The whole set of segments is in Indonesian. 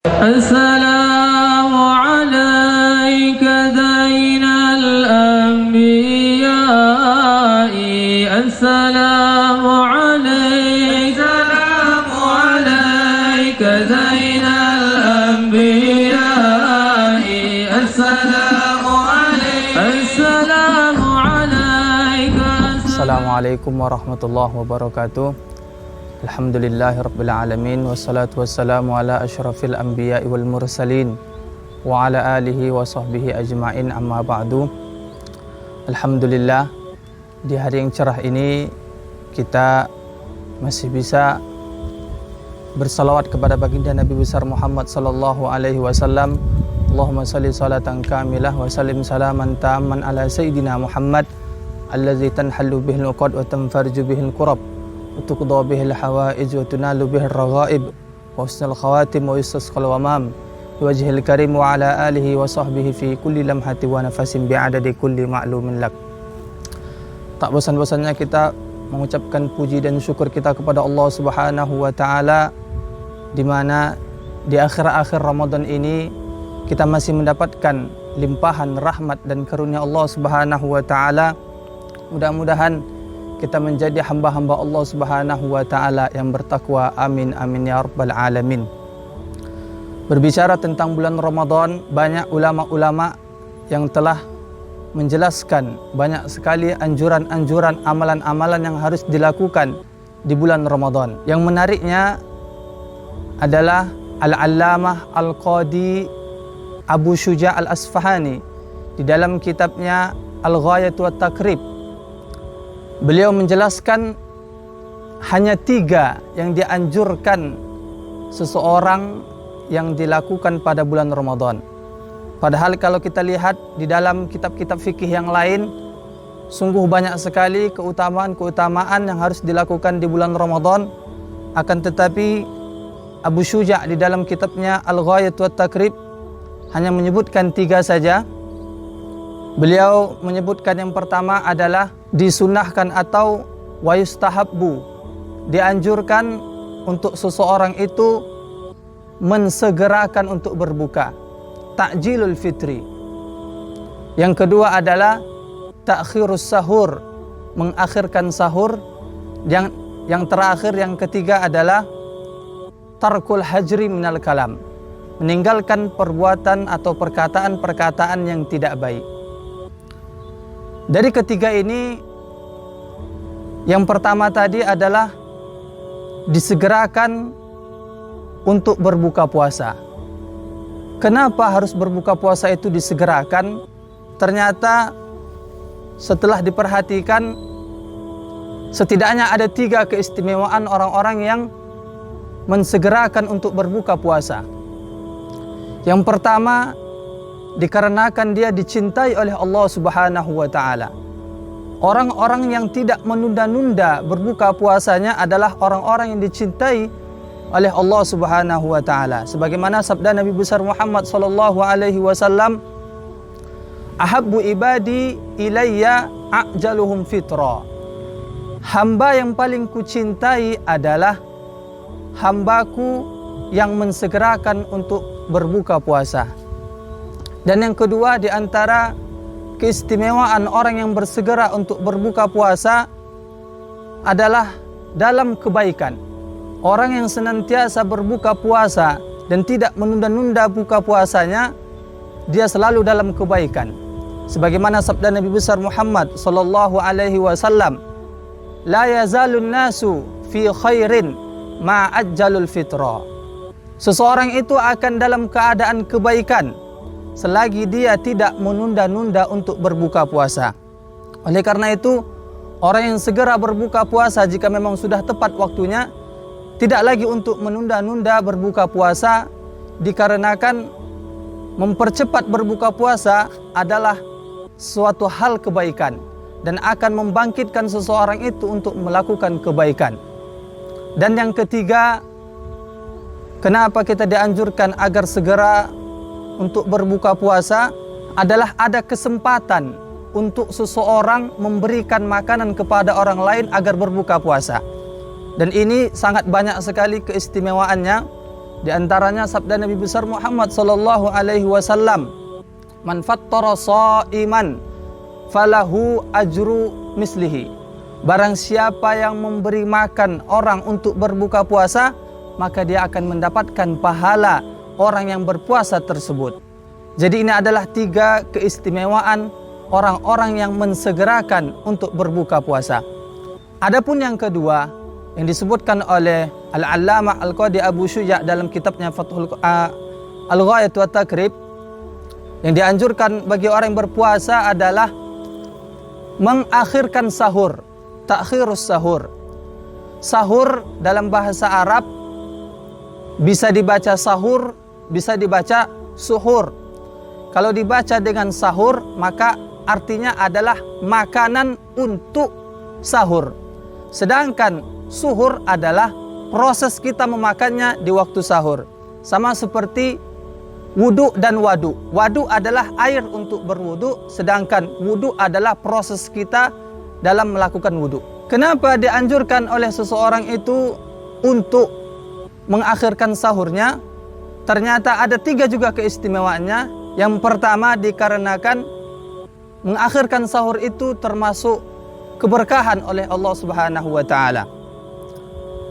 السلام عليك زين الأنبياء السلام عليك زين الأنبياء السلام عليك. Assalamualaikum warahmatullahi wabarakatuh. Alhamdulillahirabbil alamin wassalatu wassalamu ala asyrafil anbiya'i wal mursalin wa ala alihi wa sahbihi ajmain, amma ba'du. Alhamdulillah, di hari yang cerah ini kita masih bisa bersalawat kepada baginda Nabi besar Muhammad sallallahu alaihi wasallam. Allahumma salli salatan kamilah wa sallim salaman tamman ala sayyidina Muhammad allazi tanhallu bihil uqad wa tanfarju bihil qurab wa tuqda bihil hawaij wa tunalu bihil raghaib wa husnul khawatim wa yustasqal wamam biwajhil karim wa ala alihi wa sahbihi fi kulli lamhati wa nafasin bi'adadi kulli ma'lumin lak. Tak bosan-bosannya kita mengucapkan puji dan syukur kita kepada Allah Subhanahu wa taala, di mana di akhir-akhir Ramadan ini kita masih mendapatkan limpahan rahmat dan karunia Allah Subhanahu wa taala. Mudah-mudahan kita menjadi hamba-hamba Allah Subhanahu wa taala yang bertakwa. Amin amin ya rabbal alamin. Berbicara tentang bulan Ramadan, banyak ulama-ulama yang telah menjelaskan banyak sekali anjuran-anjuran, amalan-amalan yang harus dilakukan di bulan Ramadan. Yang menariknya adalah Al-Allamah Al-Qadi Abu Syuja' Al-Asfahani di dalam kitabnya Al-Ghayat wa Takrib. Beliau menjelaskan hanya 3 yang dianjurkan seseorang yang dilakukan pada bulan Ramadan. Padahal kalau kita lihat di dalam kitab-kitab fikih yang lain, sungguh banyak sekali keutamaan-keutamaan yang harus dilakukan di bulan Ramadan. Akan tetapi Abu Syuja' di dalam kitabnya Al-Ghayat wa Takrib hanya menyebutkan 3 saja. Beliau menyebutkan yang pertama adalah disunahkan atau wa yustahabbu, dianjurkan untuk seseorang itu mensegerakan untuk berbuka, ta'jilul fitri. Yang kedua adalah ta'khirus sahur, mengakhirkan sahur. Yang terakhir, yang ketiga adalah tarkul hajri minal kalam, meninggalkan perbuatan atau perkataan-perkataan yang tidak baik. Dari ketiga ini, yang pertama tadi adalah disegerakan untuk berbuka puasa. Kenapa harus berbuka puasa itu disegerakan? Ternyata setelah diperhatikan, setidaknya ada 3 keistimewaan orang-orang yang mensegerakan untuk berbuka puasa. Yang pertama, dikarenakan dia dicintai oleh Allah Subhanahu wa taala. Orang-orang yang tidak menunda-nunda berbuka puasanya adalah orang-orang yang dicintai oleh Allah Subhanahu wa taala. Sebagaimana sabda Nabi besar Muhammad sallallahu alaihi wasallam, "Ahabbu ibadi ilayya a'jaluhum fitra." Hamba yang paling kucintai adalah hambaku yang mensegerakan untuk berbuka puasa. Dan yang kedua, di antara keistimewaan orang yang bersegera untuk berbuka puasa adalah dalam kebaikan. Orang yang senantiasa berbuka puasa dan tidak menunda-nunda buka puasanya, dia selalu dalam kebaikan. Sebagaimana sabda Nabi besar Muhammad sallallahu alaihi wasallam, "La yazalun nasu fi khairin ma ajjalul fitra." Seseorang itu akan dalam keadaan kebaikan selagi dia tidak menunda-nunda untuk berbuka puasa. Oleh karena itu, orang yang segera berbuka puasa jika memang sudah tepat waktunya, tidak lagi untuk menunda-nunda berbuka puasa, dikarenakan mempercepat berbuka puasa adalah suatu hal kebaikan dan akan membangkitkan seseorang itu untuk melakukan kebaikan. Dan yang ketiga, kenapa kita dianjurkan agar segera untuk berbuka puasa adalah ada kesempatan untuk seseorang memberikan makanan kepada orang lain agar berbuka puasa. Dan ini sangat banyak sekali keistimewaannya. Di antaranya sabda Nabi besar Muhammad sallallahu alaihi wasallam, "Man fattara sha'iman falahu ajru mislihi." Barang siapa yang memberi makan orang untuk berbuka puasa, maka dia akan mendapatkan pahala orang yang berpuasa tersebut. Jadi ini adalah 3 keistimewaan orang-orang yang mensegerakan untuk berbuka puasa. Adapun yang kedua yang disebutkan oleh Al-Allamah Al-Qadi Abu Syuja' dalam kitabnya Fathul Al-Ghayat wa Takrib, yang dianjurkan bagi orang yang berpuasa adalah mengakhirkan sahur, ta'khirus sahur. Sahur dalam bahasa Arab bisa dibaca sahur, bisa dibaca suhur. Kalau dibaca dengan sahur, maka artinya adalah makanan untuk sahur. Sedangkan suhur adalah proses kita memakannya di waktu sahur. Sama seperti wudu dan wadu. Wadu adalah air untuk berwudu, sedangkan wudu adalah proses kita dalam melakukan wudu. Kenapa dianjurkan oleh seseorang itu untuk mengakhirkan sahurnya? Ternyata ada 3 juga keistimewaannya. Yang pertama, dikarenakan mengakhirkan sahur itu termasuk keberkahan oleh Allah Subhanahu wa taala.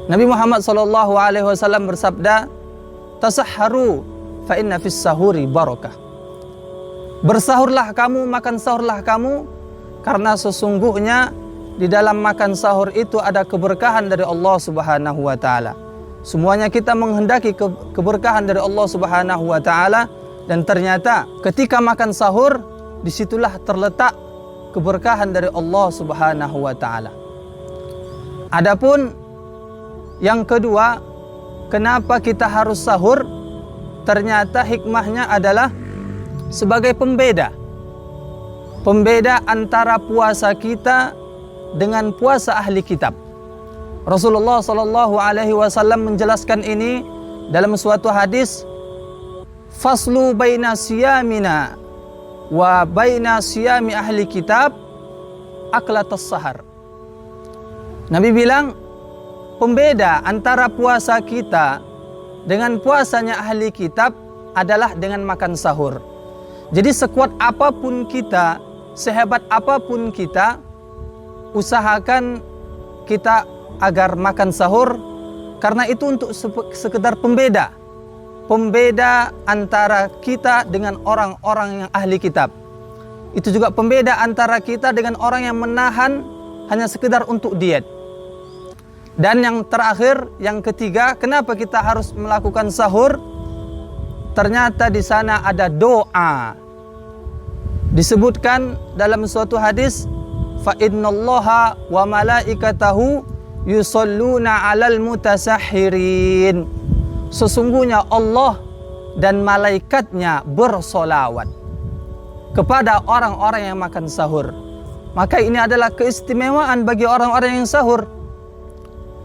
Nabi Muhammad sallallahu alaihi wasallam bersabda, "Tasahharu fa inna fis sahuri barakah." Bersahurlah kamu, makan sahurlah kamu, karena sesungguhnya di dalam makan sahur itu ada keberkahan dari Allah Subhanahu wa taala. Semuanya kita menghendaki keberkahan dari Allah Subhanahu wa taala, dan ternyata ketika makan sahur disitulah terletak keberkahan dari Allah Subhanahu wa taala. Adapun yang kedua, kenapa kita harus sahur? Ternyata hikmahnya adalah sebagai pembeda antara puasa kita dengan puasa ahli kitab. Rasulullah sallallahu alaihi wasallam menjelaskan ini dalam suatu hadis, "Faslu baina siyamina wa baina siyami ahli kitab aklatus sahar." Nabi bilang, pembeda antara puasa kita dengan puasanya ahli kitab adalah dengan makan sahur. Jadi sekuat apapun kita, sehebat apapun kita, usahakan kita agar makan sahur, karena itu untuk sekedar pembeda antara kita dengan orang-orang yang ahli kitab. Itu juga pembeda antara kita dengan orang yang menahan hanya sekedar untuk diet. Dan yang terakhir, yang ketiga, kenapa kita harus melakukan sahur? Ternyata di sana ada doa. Disebutkan dalam suatu hadis, fa innallaha wa malaikatahu yusalluna 'alal mutasahhirin. Sesungguhnya Allah dan malaikatnya bersolawat kepada orang-orang yang makan sahur. Maka ini adalah keistimewaan bagi orang-orang yang sahur.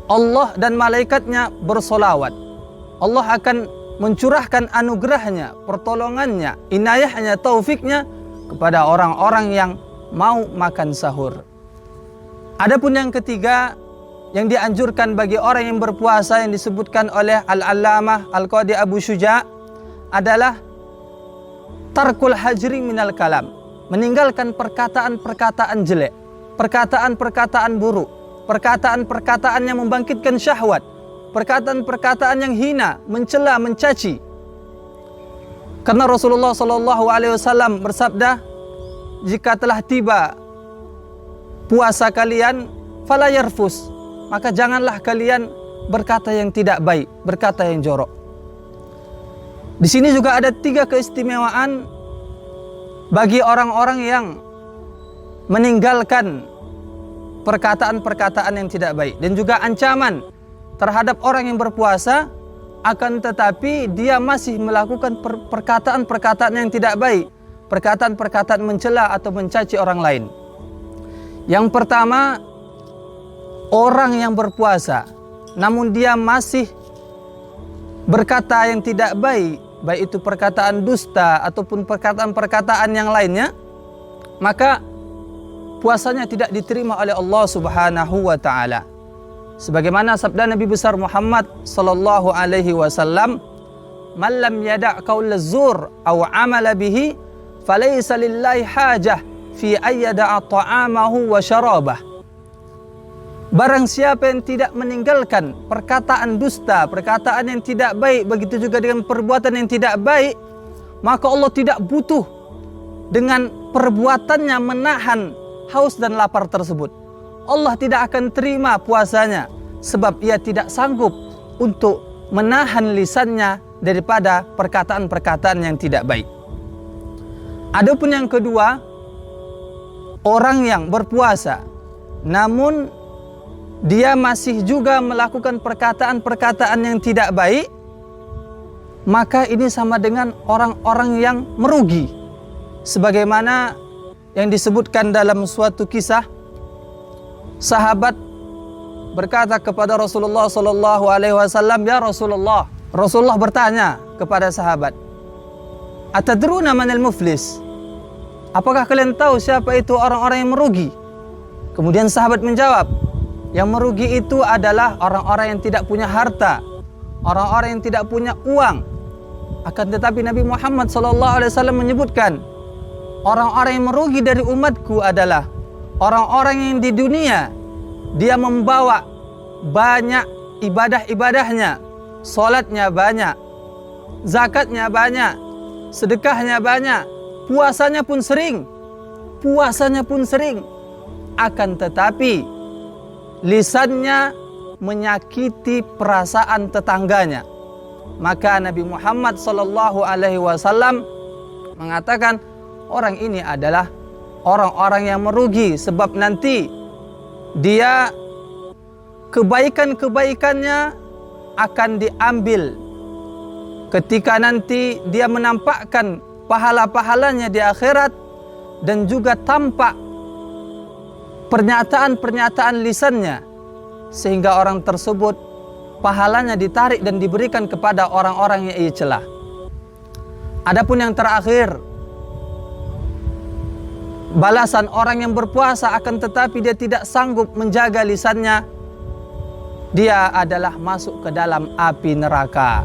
Allah dan malaikatnya bersolawat. Allah akan mencurahkan anugerahnya, pertolongannya, inayahnya, taufiknya kepada orang-orang yang mau makan sahur. Adapun yang ketiga, yang dianjurkan bagi orang yang berpuasa yang disebutkan oleh Al-Allamah Al-Qadi Abu Syuja' adalah tarkul hajri minal kalam, meninggalkan perkataan-perkataan jelek, perkataan-perkataan buruk, perkataan-perkataan yang membangkitkan syahwat, perkataan-perkataan yang hina, mencela, mencaci. Karena Rasulullah SAW bersabda, jika telah tiba puasa kalian, fala yarfus, maka janganlah kalian berkata yang tidak baik, berkata yang jorok. Di sini juga ada 3 keistimewaan bagi orang-orang yang meninggalkan perkataan-perkataan yang tidak baik, dan juga ancaman terhadap orang yang berpuasa, akan tetapi dia masih melakukan perkataan-perkataan yang tidak baik, perkataan-perkataan mencela atau mencaci orang lain. Yang pertama, orang yang berpuasa namun dia masih berkata yang tidak baik, baik itu perkataan dusta ataupun perkataan-perkataan yang lainnya, maka puasanya tidak diterima oleh Allah Subhanahu wa taala. Sebagaimana sabda Nabi besar Muhammad sallallahu alaihi wasallam, man lam yada' qaula zur aw amala bihi falaysa lillahi hajah fi ayyada'a ta'amahu wa syarabah. Barang siapa yang tidak meninggalkan perkataan dusta, perkataan yang tidak baik, begitu juga dengan perbuatan yang tidak baik, maka Allah tidak butuh dengan perbuatannya menahan haus dan lapar tersebut. Allah tidak akan terima puasanya sebab ia tidak sanggup untuk menahan lisannya daripada perkataan-perkataan yang tidak baik. Adapun yang kedua, orang yang berpuasa namun dia masih juga melakukan perkataan-perkataan yang tidak baik, maka ini sama dengan orang-orang yang merugi. Sebagaimana yang disebutkan dalam suatu kisah, sahabat berkata kepada Rasulullah SAW, "Ya Rasulullah." Rasulullah bertanya kepada sahabat, "Atadruna manil muflis?" Apakah kalian tahu siapa itu orang-orang yang merugi? Kemudian sahabat menjawab, yang merugi itu adalah orang-orang yang tidak punya harta, orang-orang yang tidak punya uang. Akan tetapi Nabi Muhammad SAW menyebutkan, orang-orang yang merugi dari umatku adalah orang-orang yang di dunia dia membawa banyak ibadah-ibadahnya, salatnya banyak, zakatnya banyak, sedekahnya banyak, puasanya pun sering, akan tetapi lisannya menyakiti perasaan tetangganya. Maka Nabi Muhammad SAW mengatakan, orang ini adalah orang-orang yang merugi, sebab nanti dia kebaikan-kebaikannya akan diambil ketika nanti dia menampakkan pahala-pahalanya di akhirat, dan juga tampak pernyataan-pernyataan lisannya, sehingga orang tersebut pahalanya ditarik dan diberikan kepada orang-orang yang ia celah. Adapun yang terakhir, balasan orang yang berpuasa akan tetapi dia tidak sanggup menjaga lisannya, dia adalah masuk ke dalam api neraka.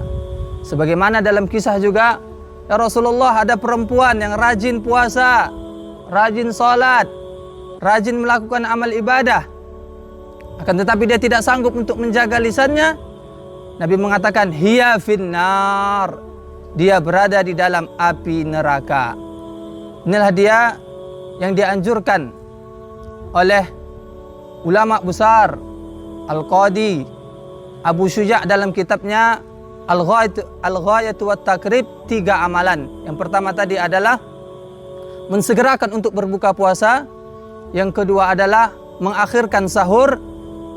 Sebagaimana dalam kisah juga, ya Rasulullah, ada perempuan yang rajin puasa, rajin salat, rajin melakukan amal ibadah, akan tetapi dia tidak sanggup untuk menjaga lisannya. Nabi mengatakan, hiya finnar, dia berada di dalam api neraka. Inilah dia yang dianjurkan oleh ulama besar Al-Qadi Abu Syuja' dalam kitabnya Al-Ghayatu wat Takrib, 3 amalan. Yang pertama tadi adalah mensegerakan untuk berbuka puasa, yang kedua adalah mengakhirkan sahur,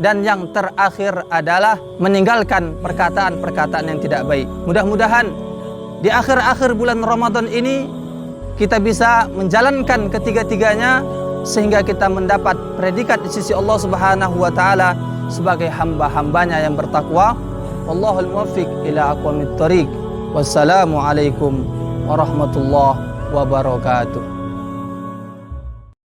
dan yang terakhir adalah meninggalkan perkataan-perkataan yang tidak baik. Mudah-mudahan di akhir-akhir bulan Ramadan ini kita bisa menjalankan ketiga-tiganya sehingga kita mendapat predikat di sisi Allah Subhanahu wa taala sebagai hamba-hambanya yang bertakwa. Wallahul muwaffiq ila aqwamit thoriq. Wassalamu alaikum warahmatullahi wabarakatuh.